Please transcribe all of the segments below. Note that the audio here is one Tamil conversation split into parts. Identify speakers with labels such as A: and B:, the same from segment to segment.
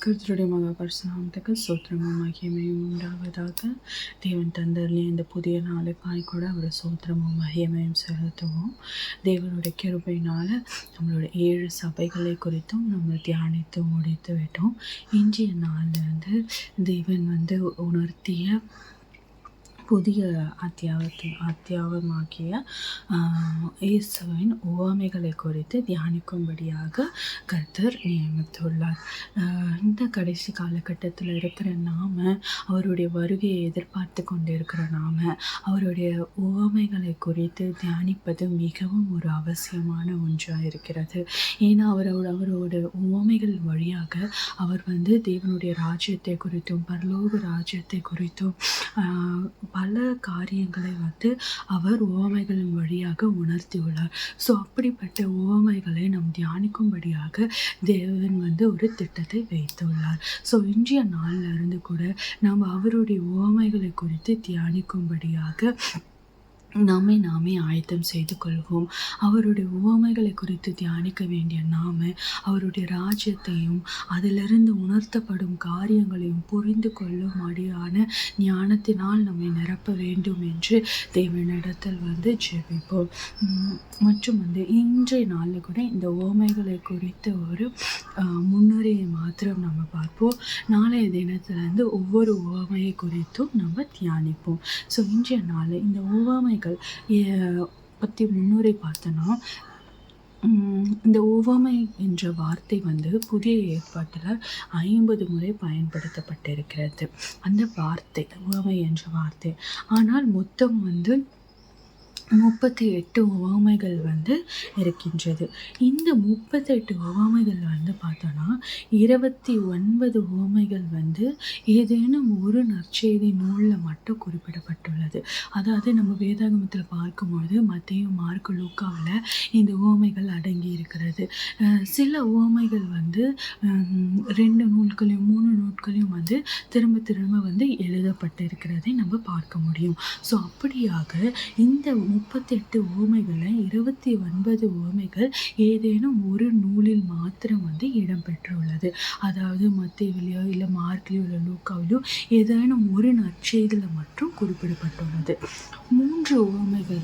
A: கர்த்தருடைய மகா பரிசுநாமத்துக்கு ஸ்தோத்திரமும் மகிமையும் உண்டாவதாக. தேவன் தந்தர்லேயே இந்த புதிய நாளுக்காய் கூட ஒரு ஸ்தோத்திரமும் மகிமையும் செலுத்துவோம். தேவனுடைய கிருபையினால் நம்மளோட 7 சபைகளை குறித்தும் நம்ம தியானித்து முடித்து விட்டோம். இன்றைய நாளில் தேவன் உணர்த்திய புதிய அத்தியாவமாகிய இயேசுவின் உவமைகளை குறித்து தியானிக்கும்படியாக கர்த்தர் நியமித்துள்ளார். இந்த கடைசி காலகட்டத்தில் இருக்கிற நாம், அவருடைய வருகையை எதிர்பார்த்து கொண்டிருக்கிற நாம், அவருடைய உவமைகளை குறித்து தியானிப்பது மிகவும் ஒரு அவசியமான ஒன்றாக இருக்கிறது. ஏன்னா அவரோட உவமைகள் வழியாக அவர் தேவனுடைய ராஜ்யத்தை குறித்தும் பரலோக ராஜ்யத்தை குறித்தும் பல காரியங்களை அவர் உவமைகளின் வழியாக உணர்த்தியுள்ளார். ஸோ அப்படிப்பட்ட உவமைகளை நாம் தியானிக்கும்படியாக தேவன் ஒரு திட்டத்தை வைத்துள்ளார். ஸோ இன்றைய நாளில் இருந்து கூட நாம் அவருடைய உவமைகளை குறித்து தியானிக்கும்படியாக நாமே ஆயத்தம் செய்து கொள்வோம். அவருடைய உவமைகளை குறித்து தியானிக்க வேண்டிய அவருடைய ராஜ்யத்தையும் அதிலிருந்து உணர்த்தப்படும் காரியங்களையும் புரிந்து கொள்ளும்படியான ஞானத்தினால் நம்மை நிரப்ப வேண்டும் என்று தேவனிடத்தில் ஜெபிப்போம். மற்றும் இன்றைய நாளில் கூட இந்த உவமைகளை குறித்த ஒரு முன்னுரையை மாத்திரம் நம்ம பார்ப்போம். நாளைய தினத்திலிருந்து ஒவ்வொரு உவமையை குறித்தும் நம்ம தியானிப்போம். ஸோ இன்றைய நாளில் இந்த உவமை பற்றி முன்னுரை பார்த்தோன்னா, இந்த உவமை என்ற வார்த்தை புதிய ஏற்பாட்டில் 50 முறை பயன்படுத்தப்பட்டிருக்கிறது. அந்த வார்த்தை உவமை என்ற வார்த்தை. ஆனால் மொத்தம் 38 உவமைகள் இருக்கின்றது. இந்த 38 உவமைகள் பார்த்தோன்னா 29 உவமைகள் ஏதேனும் ஒரு நற்செய்தி நூலில் மட்டும் குறிப்பிடப்பட்டுள்ளது. அதாவது நம்ம வேதாகமத்தில் பார்க்கும்பொழுது மத்தேயு, மார்க்கு, லூக்காவில் இந்த உவமைகள் அடங்கி இருக்கிறது. சில உவமைகள் 2 நூல்களையும் 3 நூல்களையும் திரும்ப திரும்ப எழுதப்பட்டிருக்கிறதை நம்ம பார்க்க முடியும். ஸோ அப்படியாக இந்த 38 உவமைகளில் 29 உவமைகள் ஏதேனும் ஒரு நூலில் மாத்திரம் இடம்பெற்றுள்ளது. அதாவது மத்தேயுவிலோ இல்லை மார்க்லேயோ இல்லை லூக்காவிலோ ஏதேனும் ஒரு நற்செய்தியில் மட்டும் குறிப்பிடப்பட்டுள்ளது. 3 உவமைகள்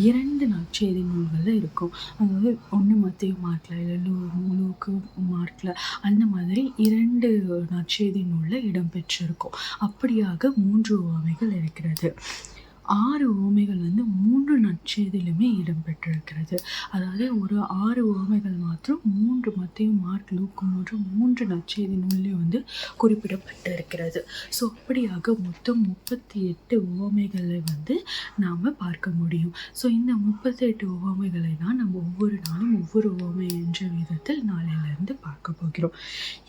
A: 2 நற்செய்தி நூல்களில் இருக்கும். அதாவது ஒன்று மத்தேயு மார்க்கில் இல்லை லூக்கு மார்க்கில், அந்த மாதிரி 2 நற்செய்தி நூலில் இடம்பெற்றிருக்கும். அப்படியாக 3 உவமைகள் இருக்கிறது. 6 உவமைகள் 3 நற்செய்தியிலுமே இடம்பெற்றிருக்கிறது. அதாவது ஒரு 6 உவமைகள் மாத்திரம் 3 மத்தேயு, மார்க், லூக்கு 3 நற்செய்தி நூல்லையும் குறிப்பிடப்பட்டு இருக்கிறது. ஸோ அப்படியாக மொத்தம் 38 உவமைகளை நாம் பார்க்க முடியும். ஸோ இந்த 38 உவமைகளை தான் நம்ம ஒவ்வொரு நாளும் ஒவ்வொரு உவமை என்ற விதத்தில் நாளையிலிருந்து பார்க்க போகிறோம்.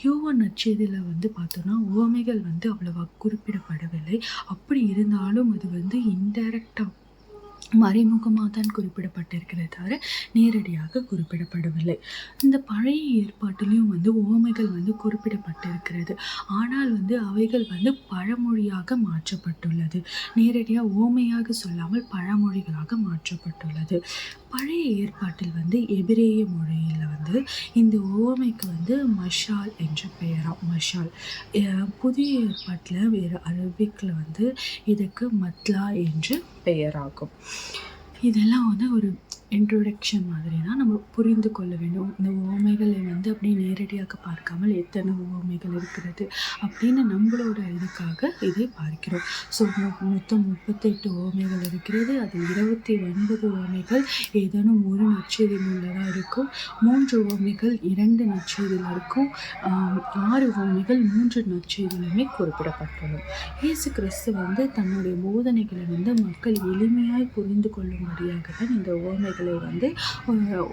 A: யோவான் நற்செய்தியில் பார்த்தோன்னா உவமைகள் அவ்வளவா குறிப்பிடப்படவில்லை. அப்படி இருந்தாலும் அது இன்டைரக்டாக மறைமுகமாக தான் குறிப்பிடப்பட்டிருக்கிறத தவிர நேரடியாக குறிப்பிடப்படவில்லை. இந்த பழைய ஏற்பாட்டிலையும் உவமைகள் குறிப்பிடப்பட்டிருக்கிறது. ஆனால் அவைகள் பழமொழியாக மாற்றப்பட்டுள்ளது. நேரடியாக உவமையாக சொல்லாமல் பழமொழிகளாக மாற்றப்பட்டுள்ளது. பழைய ஏற்பாட்டில் எபிரேய மொழியில் இந்த உவமைக்கு மஷால் என்ற பெயராம். மஷால். புதிய ஏற்பாட்டில் வேறு அரபிக்கில் இதுக்கு மத்லா என்று பெயராகும். இதெல்லாம் ஒரு இன்ட்ரோடக்ஷன் மாதிரி தான் நம்ம புரிந்து கொள்ள வேண்டும். இந்த உவமைகளை அப்படியே நேரடியாக பார்க்காமல் எத்தனை உவமைகள் இருக்கிறது அப்படின்னு நம்மளோட இதுக்காக இதை பார்க்கிறோம். ஸோ மொத்தம் 38 உவமைகள் இருக்கிறது. அதில் 29 உவமைகள் ஏதேனும் ஒரு நற்செய்தி நூலில் தான் இருக்கும். 3 உவமைகள் 2 நற்செய்தியில் இருக்கும். 6 உவமைகள் 3 நற்செய்தியிலுமே குறிப்பிடப்பட்டுள்ளது. இயேசு கிறிஸ்து தன்னுடைய போதனைகளை மக்கள் எளிமையாய் புரிந்து கொள்ளும்படியாக தான் இந்த உவமைகளை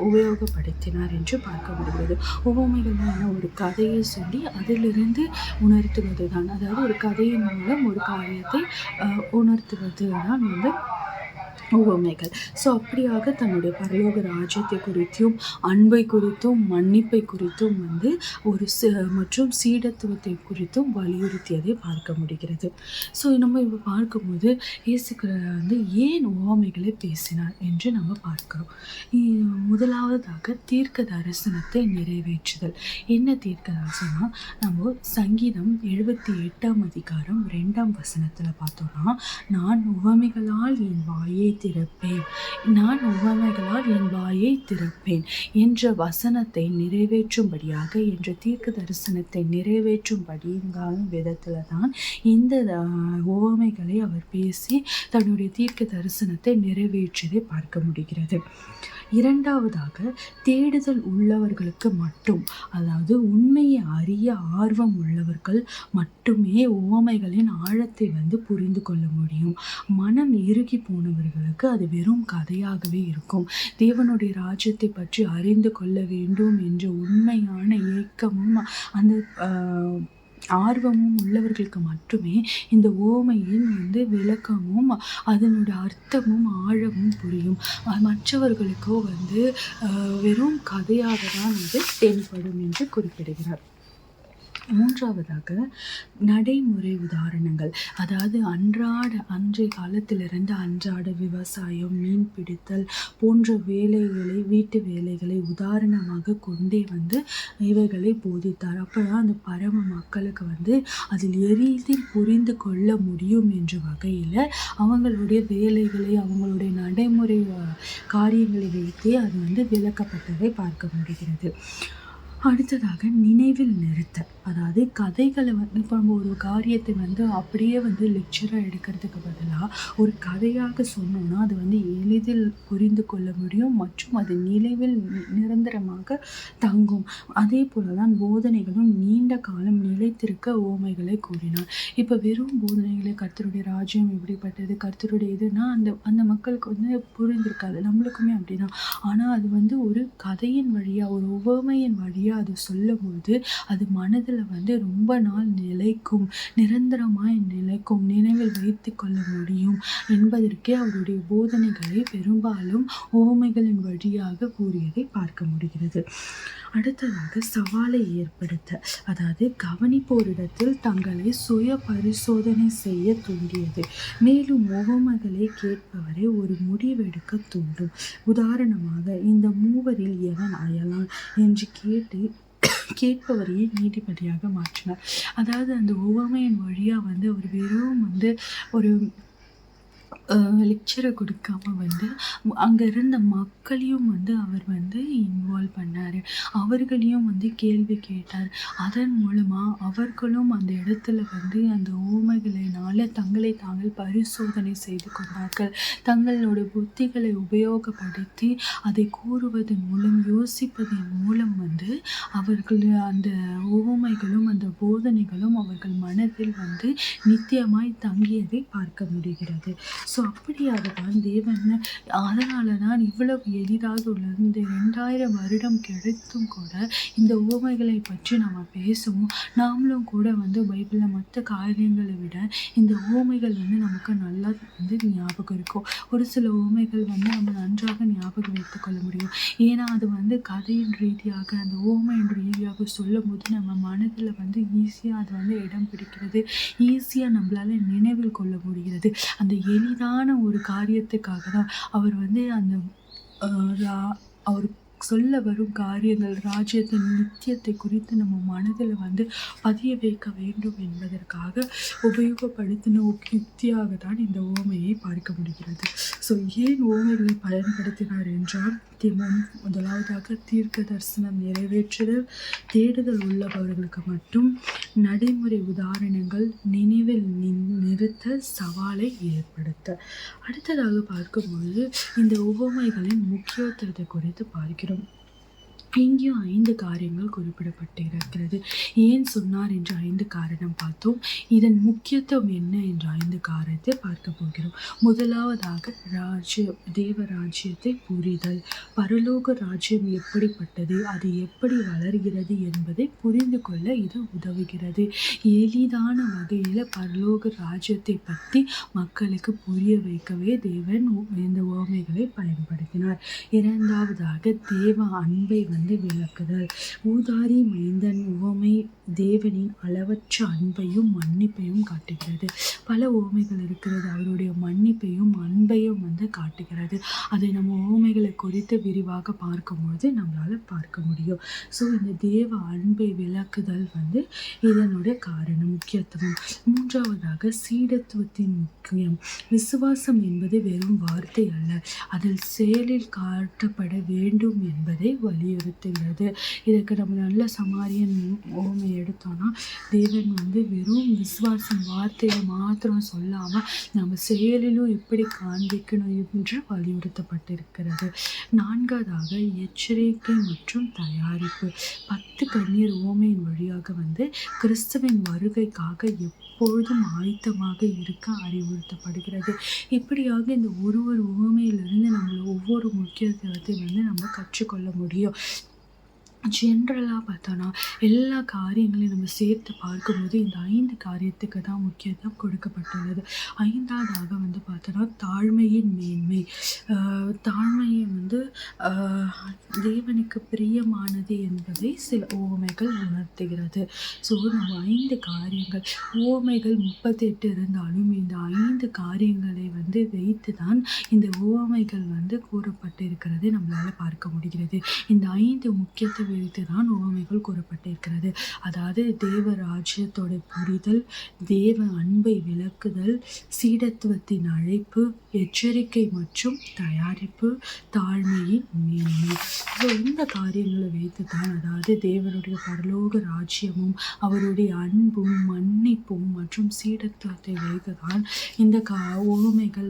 A: உபயோகப்படுத்தினார் என்று பார்க்க முடிகிறது. உவமைகளான ஒரு கதையை சொல்லி அதிலிருந்து உணர்த்துவது தான். அதாவது ஒரு கதையின் மூலம் ஒரு காரியத்தை உணர்த்துவது தான் உவமைகள். ஸோ அப்படியாக தன்னுடைய பரலோக ராஜ்யத்தை குறித்தும், அன்பை குறித்தும், மன்னிப்பை குறித்தும் வந்து ஒரு மற்றும் சீடத்துவத்தை குறித்தும் வலியுறுத்தியதை பார்க்க முடிகிறது. ஸோ நம்ம இப்போ பார்க்கும்போது இயேசு வந்து ஏன் உவமைகளை பேசினார் என்று நம்ம பார்க்கிறோம். முதலாவதாக தீர்க்க தரிசனத்தை நிறைவேற்றுதல். என்ன தீர்க்க தரிசனம்? நம்ம சங்கீதம் 78ஆம் அதிகாரம் 2ஆம் வசனத்தில் பார்த்தோம்னா, நான் உவமைகளால் என் வாயை திறப்பேன், நான் உவமைகளால் என் வாயை திறப்பேன் என்ற வசனத்தை நிறைவேற்றும்படியாக, என்ற தீர்க்க தரிசனத்தை நிறைவேற்றும்படியான விதத்துல தான் இந்த உவமைகளை அவர் பேசி தன்னுடைய தீர்க்க தரிசனத்தை நிறைவேற்றியதை பார்க்க முடிகிறது. இரண்டாவதாக, தேடுதல் உள்ளவர்களுக்கு மட்டும், அதாவது உண்மையை அறிய ஆர்வம் உள்ளவர்கள் மட்டுமே உவமைகளின் ஆழத்தை வந்து புரிந்து கொள்ள முடியும். மனம் இறுகி போனவர்களுக்கு அது வெறும் கதையாகவே இருக்கும். தேவனுடைய ராஜ்யத்தை பற்றி அறிந்து கொள்ள வேண்டும் என்ற உண்மையான ஏக்கமும் அந்த ஆர்வமும் உள்ளவர்களுக்கு மட்டுமே இந்த உவமையின் வந்து விளக்கமும் அதனுடைய அர்த்தமும் ஆழமும் புரியும். மற்றவர்களுக்கோ வந்து வெறும் கதையாக தான் அது தென்படும் என்று குறிப்பிடுகிறார். மூன்றாவதாக, நடைமுறை உதாரணங்கள். அதாவது அன்றைய காலத்திலிருந்து அன்றாட விவசாயம், மீன் பிடித்தல் போன்ற வேலைகளை, வீட்டு வேலைகளை உதாரணமாக கொண்டே வந்து இவைகளை போதித்தார். அப்போதான் அந்த பரம மக்களுக்கு வந்து அதில் எளிதில் புரிந்து கொள்ள முடியும் என்ற வகையில் அவங்களுடைய வேலைகளை, அவங்களுடைய நடைமுறை காரியங்களை வைத்தே அது வந்து விளக்கப்பட்டதை பார்க்க முடிகிறது. அடுத்ததாக, நினைவில் நிறுத்த. அதாவது கதைகளை வந்து இப்போ நம்ம ஒரு காரியத்தை வந்து அப்படியே வந்து லெக்சராக எடுக்கிறதுக்கு பதிலாக ஒரு கதையாக சொன்னோன்னா அது வந்து எளிதில் புரிந்து கொள்ள முடியும் மற்றும் அது நினைவில் நிரந்தரமாக தங்கும். அதே போல தான் போதனைகளும் நீண்ட காலம் நிலைத்திருக்க உவமைகளை கூறினார். இப்போ வெறும் போதனைகளை கர்த்தருடைய ராஜ்யம் எப்படிப்பட்டது, கர்த்தருடைய இதுனா அந்த மக்களுக்கு வந்து புரிந்திருக்காது. நம்மளுக்குமே அப்படிதான். ஆனால் அது வந்து ஒரு கதையின் வழியாக, ஒரு உவமையின் வழியாக அது சொல்லும்போது அது மனதில் வந்து ரொம்ப நாள் நிலைக்கும், நிரந்தரமாய் நிலைக்கும், நினைவில் வைத்து கொள்ள முடியும் என்பதற்கே அவருடைய போதனைகளை பெரும்பாலும் உவமைகளின் வழியாக கூறியதை பார்க்க முடிகிறது. அடுத்ததாக, சவாலை ஏற்படுத்த. அதாவது கவனிப்போரிடத்தில் தங்களை சுய பரிசோதனை செய்ய தூண்டியது. மேலும் உவமைகளை கேட்பவரை ஒரு முடிவெடுக்க தூண்டும். உதாரணமாக, இந்த மூவரில் எவன் அயலான் என்று கேட்பவரையே நீதிபதியாக மாற்றினார். அதாவது அந்த உவமையின் வழியாக வந்து அவர் வெறும் வந்து ஒரு லெக்சரை கொடுக்காம வந்து அங்கே இருந்த மக்களையும் வந்து அவர் வந்து இன்வால்வ் பண்ணார். அவர்களையும் வந்து கேள்வி கேட்டார். அதன் மூலமாக அவர்களும் அந்த இடத்துல வந்து அந்த ஊமைகளினால் தங்களை தாங்கள் பரிசோதனை செய்து கொண்டார்கள். தங்களோட புத்திகளை உபயோகப்படுத்தி அதை கூறுவதன் மூலம், யோசிப்பதன் மூலம் வந்து அவர்கள் அந்த ஊமைகளும் அந்த போதனைகளும் அவர்கள் மனதில் வந்து நித்தியமாய் தங்கியதை பார்க்க முடிகிறது. ஸோ அப்படியாக தான் தேவன், அதனால தான் இவ்வளவு எளிதாக உள்ளது. இந்த 2000 வருடம் கிடைத்தும் கூட இந்த உவமைகளை பற்றி நம்ம பேசுவோம். நாமளும் கூட வந்து பைபிளில் மற்ற காரியங்களை விட இந்த உவமைகள் வந்து நமக்கு நல்லா வந்து ஞாபகம் இருக்கும். ஒரு சில உவமைகள் வந்து நம்ம நன்றாக ஞாபகம் வைத்துக்கொள்ள முடியும். ஏன்னா அது வந்து கதையின் ரீதியாக, அந்த உவமையின் ரீதியாக சொல்லும் போது நம்ம மனதில் வந்து ஈஸியாக அது வந்து இடம் பிடிக்கிறது, ஈஸியாக நம்மளால நினைவில் கொள்ள முடிகிறது. அந்த எளிதான ஒரு காரியத்துக்காக தான் அவர் வந்து அந்த அவர் சொல்ல வரும் காரியங்கள், ராஜ்யத்தின் நித்தியத்தை குறித்து நம்ம மனதில் வந்து பதிய வைக்க வேண்டும் என்பதற்காக உபயோகப்படுத்தின யுக்தியாக தான் இந்த ஓமையை பார்க்க முடிகிறது. ஸோ ஏன் ஓமைகளை பயன்படுத்தினார் என்றால், முதலாவதாக தீர்க்க தரிசனம் நிறைவேற்றுதல், தேடுதல் உள்ளவர்களுக்கு மட்டும், நடைமுறை உதாரணங்கள், நினைவில் நிறுத்த, சவாலை ஏற்படுத்த. அடுத்ததாக பார்க்கும்போது இந்த உவமைகளின் முக்கியத்துவத்தை குறித்து பார்க்கிறோம். இங்கேயும் 5 காரியங்கள் குறிப்பிடப்பட்டிருக்கிறது. ஏன் சொன்னார் என்று 5 காரணம் பார்த்தோம். இதன் முக்கியத்துவம் என்ன என்ற 5 காரியத்தை பார்க்க போகிறோம். முதலாவதாக தேவ ராஜ்யத்தை புரிதல். பரலோக ராஜ்யம் எப்படிப்பட்டது, அது எப்படி வளர்கிறது என்பதை புரிந்து கொள்ள இது உதவுகிறது. எளிதான வகையில் பரலோக ராஜ்யத்தை பற்றி மக்களுக்கு புரிய வைக்கவே தேவன் இந்த உவமைகளை பயன்படுத்தினார். இரண்டாவதாக தேவ அன்பை விளக்குதல். ஊதாரி மைந்தன் உவமை தேவனின் அளவற்ற அன்பையும் மன்னிப்பையும் காட்டுகிறது. பல உவமைகள் இருக்கிறது, அவருடைய மன்னிப்பையும் அன்பையும் காட்டுகிறது. அதை நம்ம உவமைகளை குறித்து விரிவாக பார்க்கும்பொழுது நம்மளால பார்க்க முடியும். ஸோ இந்த தேவ அன்பை விளக்குதல் இதனுடைய காரணம், முக்கியத்துவம். மூன்றாவதாக சீடத்துவத்தின் முக்கியம். விசுவாசம் என்பது வெறும் வார்த்தை அல்ல, அதில் செயலில் காட்டப்பட வேண்டும் என்பதை வலியுறுத்துகிறது. இதற்கு நம்ம நல்ல சமாரியன் உவமை எடுத்தோம்னா, தேவன் வெறும் விசுவாசம் வார்த்தையை மாத்திரம் சொல்லாமல் நம்ம செயலிலும் எப்படி காண்பிக்கணும் என்று வலியுறுத்தப்பட்டிருக்கிறது. நான்காவதாக எச்சரிக்கை மற்றும் தயாரிப்பு. 10 கண்ணீர் உவமையின் வழியாக கிறிஸ்துவின் வருகைக்காக எப்பொழுதும் ஆயத்தமாக இருக்க அறிவுறுத்தப்படுகிறது. இப்படியாக இந்த ஒரு உவமையிலிருந்து நம்மள ஒவ்வொரு முக்கியத்துவத்தை நம்ம கற்றுக்கொள்ள முடியும். ஜென்ரலாக பார்த்தோன்னா எல்லா காரியங்களையும் நம்ம சேர்த்து பார்க்கும்போது இந்த 5 காரியத்துக்கு தான் முக்கியத்துவம் கொடுக்கப்பட்டுள்ளது. ஐந்தாவதாக பார்த்தோன்னா தாழ்மையின் மேன்மை. தாழ்மையை தேவனுக்கு பிரியமானது என்பதை சில உவமைகள் உணர்த்துகிறது. ஸோ நம்ம 5 காரியங்கள், உவமைகள் 38 இருந்தாலும் இந்த 5 காரியங்களை வைத்து தான் இந்த உவமைகள் கூறப்பட்டிருக்கிறது நம்மளால் பார்க்க முடிகிறது. இந்த 5 முக்கியத்துவம் வைத்து தான் உவமைகள் கூறப்பட்டிருக்கிறது. அதாவது தேவ ராஜ்யத்தோட புரிதல், தேவ அன்பை விளக்குதல், சீடத்துவத்தின் அழைப்பு, எச்சரிக்கை மற்றும் தயாரிப்பு, தாழ்மையின் மேன்மை. ஸோ இந்த காரியங்களை வைத்து தான், அதாவது தேவனுடைய பரலோக ராஜ்யமும் அவருடைய அன்பும் மன்னிப்பும் மற்றும் சீடத்துவத்தை வைத்து தான் இந்த உவமைகள்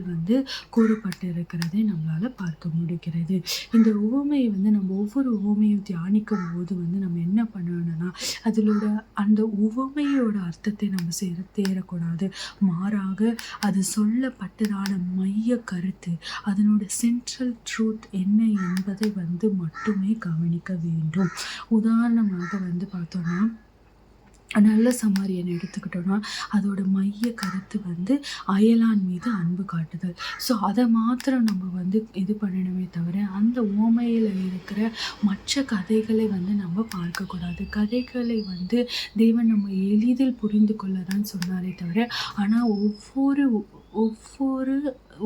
A: கூறப்பட்டிருக்கிறதை நம்மளால் பார்க்க முடிகிறது. இந்த உவமையை நம்ம ஒவ்வொரு உவமையும் தியானிக்கும் போது நம்ம என்ன பண்ணணும்னா, அதிலோட அந்த உவமையோட அர்த்தத்தை நம்ம தேரக்கூடாது. மாறாக அது சொல்லப்பட்டதான மைய கருத்து, அதனோட சென்ட்ரல் ட்ரூத் என்ன என்பதை மட்டுமே கவனிக்க வேண்டும். உதாரணமாக பார்த்தோம்னா, நல்ல சமாரியன் எடுத்துக்கிட்டோன்னா அதோட மைய கருத்து அயலான் மீது அன்பு காட்டுதல். ஸோ அதை மாத்திரம் நம்ம இது பண்ணணுமே தவிர அந்த உவமையில் இருக்கிற மற்ற கதைகளை நம்ம பார்க்கக்கூடாது. கதைகளை தேவன் நம்ம எளிதில் புரிந்து கொள்ள தான் சொன்னாரே தவிர, ஆனால் ஒவ்வொரு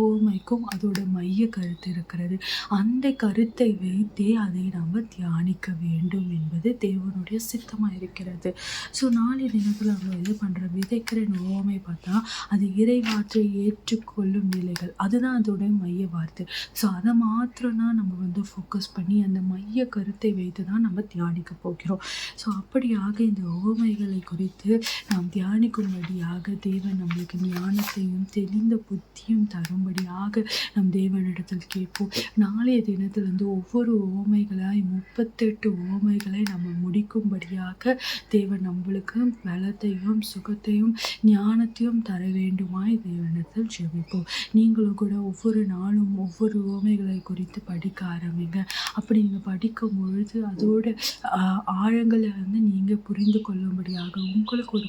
A: உவமைக்கும் அதோட மைய கருத்து இருக்கிறது. அந்த கருத்தை வைத்தே அதை நம்ம தியானிக்க வேண்டும் என்பது தேவனுடைய சித்தமாக இருக்கிறது. ஸோ நாளை தினத்தில் அவ்வளோ இது பண்ணுற விதைக்கிற உவமை பார்த்தா அது இறைவாற்றை ஏற்றுக்கொள்ளும் நிலைகள், அதுதான் அதோடைய மைய வார்த்தை. ஸோ அதை மாத்திரம் தான் நம்ம ஃபோக்கஸ் பண்ணி அந்த மைய கருத்தை வைத்து தான் நம்ம தியானிக்க போகிறோம். ஸோ அப்படியாக இந்த உவமைகளை குறித்து நாம் தியானிக்கும்படியாக தேவன் நம்மளுக்கு ஞானத்தையும் தெளிந்த புத்தியும் தரும்படியாக நம் தேவனிடத்தில் கேட்போம். நாளைய தினத்தில் ஒவ்வொரு உவமைகளாய் 38 உவமைகளை நம்ம முடிக்கும்படியாக தேவன் நம்மளுக்கு பலத்தையும் சுகத்தையும் ஞானத்தையும் தர வேண்டுமாய் தேவனிடத்தில் ஜெபிப்போம். நீங்களும் கூட ஒவ்வொரு நாளும் ஒவ்வொரு உவமைகளை குறித்து படிக்க ஆரம்பிங்க. அப்படி நீங்கள் படிக்கும் பொழுது அதோட ஆழங்களை நீங்கள் புரிந்து கொள்ளும்படியாக உங்களுக்கு ஒரு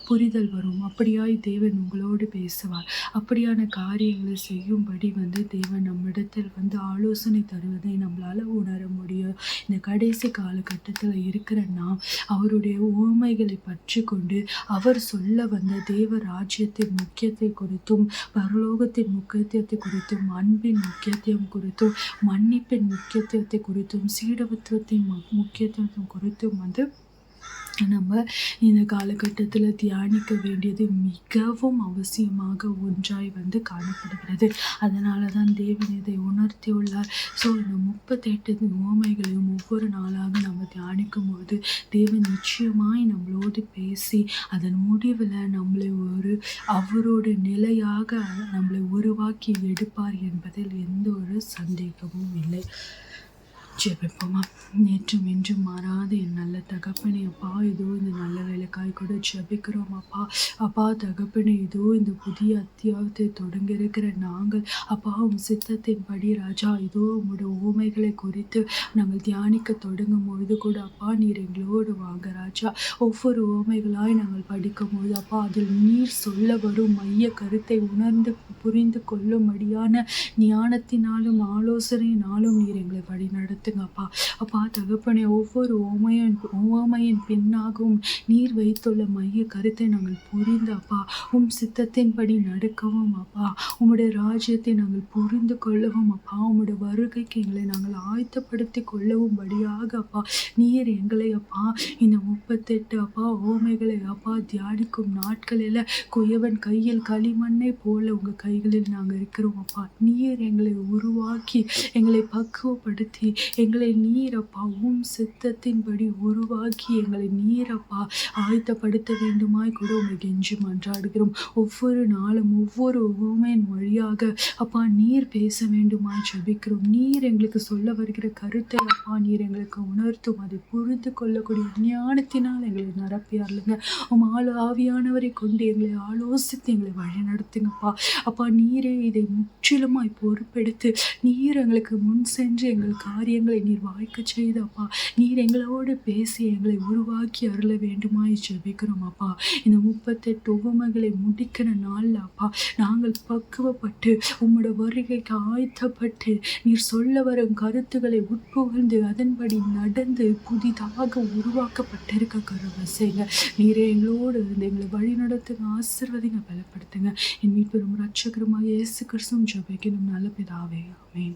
A: புரிதல் வரும். அப்படியாய் தேவன் உங்களோடு பேசுவார். அப்படியான காரியங்களை செய்யும்படி தேவன் நம்மிடத்தில் ஆலோசனை தருவதை நம்மளால் உணர முடியும். இந்த கடைசி காலகட்டத்தில் இருக்கிற நாம் அவருடைய உவமைகளை பற்றி கொண்டு அவர் சொல்ல வந்த தேவ ராஜ்யத்தின் முக்கியத்தை குறித்தும், பரலோகத்தின் முக்கியத்துவத்தை குறித்தும், அன்பின் முக்கியத்துவம் குறித்தும், மன்னிப்பின் முக்கியத்துவத்தை குறித்தும், சீடத்துவத்தின் முக்கியத்துவம் குறித்தும் நம்ம இந்த காலகட்டத்தில் தியானிக்க வேண்டியது மிகவும் அவசியமாக ஒன்றாய் காணப்படுகிறது. அதனால தான் தேவன் இதை உணர்த்தியுள்ளார். ஸோ இந்த 38 உவமைகளையும் ஒவ்வொரு நாளாக நம்ம தியானிக்கும் போது தேவன் நிச்சயமாய் நம்மளோடு பேசி அதன் முடிவில் நம்மளை அவரோட நிலையாக நம்மளை உருவாக்கி எடுப்பார் என்பதில் எந்த ஒரு சந்தேகமும் இல்லை. ஜெபிப்போமா. நேற்றும் இன்றும் மாறாத என் நல்ல தகப்பனே அப்பா, இதோ இந்த நல்ல வேலைக்காய் கூட ஜெபிக்கிறோம் அப்பா. அப்பா தகப்பனே, இதோ இந்த புதிய அத்தியாயத்தை தொடங்க இருக்கிற நாங்கள் அப்பா சித்தத்தின்படி ராஜா, இதோ உம்முடைய உவமைகளை குறித்து நாங்கள் தியானிக்க தொடங்கும் பொழுது கூட அப்பா நீர் எங்களோடு வாங்க ராஜா. ஒவ்வொரு உவமைகளாய் நாங்கள் படிக்கும் பொழுது அப்பா, அதில் நீர் சொல்ல வரும் மைய கருத்தை உணர்ந்து புரிந்து கொள்ளும்படியான ஞானத்தினாலும் ஆலோசனையினாலும் நீர் எங்களை வழி நடத்துங்கப்பா. அப்பா தகப்பனே, ஒவ்வொரு உவமையின் பின்னாகவும் நீர் வைத்துள்ள மைய கருத்தை நாங்கள் புரிந்து அப்பா சித்தத்தின்படி நடக்கவும் அப்பா, உம்முடைய ராஜ்யத்தை நாங்கள் புரிந்து கொள்ளவும் அப்பா, உம்முடைய வருகைக்கு எங்களை நாங்கள் ஆயத்தப்படுத்தி கொள்ளவும் படியாக அப்பா நீர் எங்களை அப்பா இந்த 38 அப்பா உவமைகளை அப்பா தியானிக்கும் நாட்களில் குயவன் கையில் களிமண்ணை போல உங்கள் கைகளில் நாங்கள் இருக்கிறோம் அப்பா. நீர் எங்களை உருவாக்கி எங்களை பக்குவப்படுத்தி எங்களை நீரப்பா சித்தத்தின்படி உருவாக்கி எங்களை நீரப்பா ஆயத்தப்படுத்த வேண்டுமாய் கூட உங்களை கெஞ்சி மன்றாடுகிறோம். ஒவ்வொரு நாளும் ஒவ்வொரு உவமையின் வழியாக அப்பா நீர் பேச வேண்டுமாய் ஜெபிக்கிறோம். நீர் எங்களுக்கு சொல்ல வருகிற கருத்தை அப்பா நீர் எங்களுக்கு உணர்த்தும், அதை புரிந்து கொள்ளக்கூடிய ஞானத்தினால் எங்களை நிரப்பியாருங்க. ஆவியானவரை கொண்டு எங்களை ஆலோசித்து எங்களை வழி நடத்துங்கப்பா. அப்பா நீரே இதை முற்றிலுமாய் பொறுப்பெடுத்து நீர் எங்களுக்கு முன் சென்று எங்கள் காரியங்களை நீர் வாய்க்க செய்து அப்பா நீர் எங்களோடு பேசி எங்களை உருவாக்கி அருள வேண்டுமாய் ஜெபிக்கிறோம் அப்பா. இந்த 38 உவமைகளை முடிக்கிற நாளில் அப்பா நாங்கள் பக்குவப்பட்டு உம்மோட வருகைக்கு ஆயத்தப்பட்டு நீர் சொல்ல வரும் கருத்துக்களை உட்புகழ்ந்து அதன்படி நடந்து புதிதாக உருவாக்கப்பட்டிருக்க கருவை செய்யுங்க. நீரே எங்களோடு இருந்து எங்களை வழி நடத்துங்க, ஆசீர்வதிங்க, பலப்படுத்துங்க. என் மீட்பெரும் இரட்சகருமாகிய இயேசு கிறிஸ்துவின் ஜெபிக்கிறோம் நல்ல பிதாவே, ஆமென்.